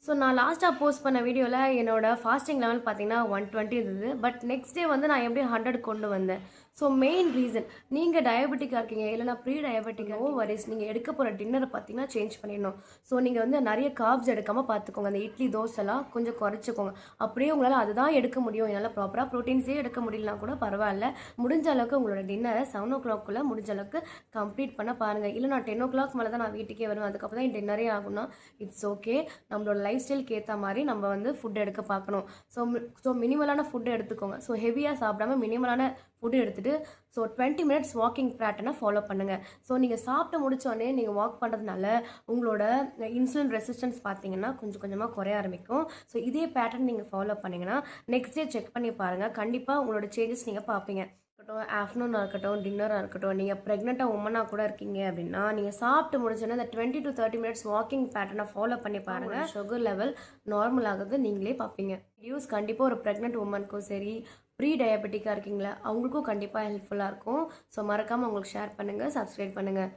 So நான் லாஸ்ட்டாக post பண்ண வீடியோவில் என்னோட ஃபாஸ்டிங் லெவல் பார்த்தீங்கன்னா 120 இருந்தது. பட் நெக்ஸ்ட் டே வந்து நான் எப்படி 100 கொண்டு வந்தேன். ஸோ மெயின் ரீசன் நீங்கள் டயபெட்டிக்காக இருக்கீங்க, இல்லைனா ப்ரீ டயபெட்டிக்காக வரிஸ் நீங்கள் எடுக்க போகிற டின்னரை பார்த்தீங்கன்னா சேஞ்ச் பண்ணிடணும். ஸோ நீங்கள் வந்து நிறைய கார்ப்ஸ் எடுக்காமல் பார்த்துக்கோங்க. அந்த இட்லி தோசைலாம் கொஞ்சம் குறைச்சிக்கோங்க. அப்படியே உங்களால் அதுதான் எடுக்க முடியும், என்னால் ப்ராப்பராக ப்ரோட்டீன்ஸே எடுக்க முடியலனா கூட பரவாயில்ல, முடிஞ்ச அளவுக்கு உங்களோட டின்னரை 7 o'clock முடிஞ்ச அளவுக்கு கம்ப்ளீட் பண்ண பாருங்கள். இல்லை நான் 10 o'clock மேலே தான் நான் வீட்டுக்கே வருவேன், அதுக்கப்புறம் தான் என் டின்னரே ஆகும்னா இட்ஸ் ஓகே. நம்மளோட லைஃப் ஸ்டைலுக்கு ஏற்ற மாதிரி நம்ம வந்து ஃபுட் எடுக்க பார்க்கணும். ஸோ மினிமலான ஃபுட்டு எடுத்துக்கோங்க. ஸோ ஹெவியாக சாப்பிடாம மினிமலான ஃபுட்டு எடுத்துகிட்டு ஸோ 20 minutes வாக்கிங் பேட்டர்னை ஃபாலோ பண்ணுங்கள். ஸோ நீங்கள் சாப்பிட்டு முடித்தோடனே நீங்கள் வாக் பண்ணுறதுனால உங்களோட இன்சுலின் ரெசிஸ்டன்ஸ் பார்த்தீங்கன்னா கொஞ்சம் கொஞ்சமாக குறைய ஆரம்பிக்கும். ஸோ இதே பேட்டர்ன் நீங்கள் ஃபாலோ பண்ணிங்கன்னா நெக்ஸ்ட் டே செக் பண்ணி பாருங்கள், கண்டிப்பாக உங்களோட சேஞ்சஸ் நீங்கள் பார்ப்பீங்க. இருக்கட்டும், ஆஃப்டர்நூனாக இருக்கட்டும், டின்னராக இருக்கட்டும், நீங்கள் ப்ரெக்னெண்ட்டாக உமனாக கூட இருக்கீங்க அப்படின்னா நீங்கள் சாப்பிட்டு முடிச்சோன்னா இந்த 20 to 30 minutes வாக்கிங் பேட்டர்னை ஃபாலோ பண்ணி பாருங்கள். சுகர் லெவல் நார்மல் ஆகுது நீங்களே பார்ப்பீங்க. வீடியோஸ் கண்டிப்பாக ஒரு ப்ரெக்னென்ட் உமனுக்கும் சரி, ப்ரீ டயபெட்டிக்காக இருக்கீங்களா அவங்களுக்கும் கண்டிப்பாக ஹெல்ப்ஃபுல்லாக இருக்கும். ஸோ மறக்காமல் உங்களுக்கு ஷேர் பண்ணுங்கள், சப்ஸ்கிரைப் பண்ணுங்கள்.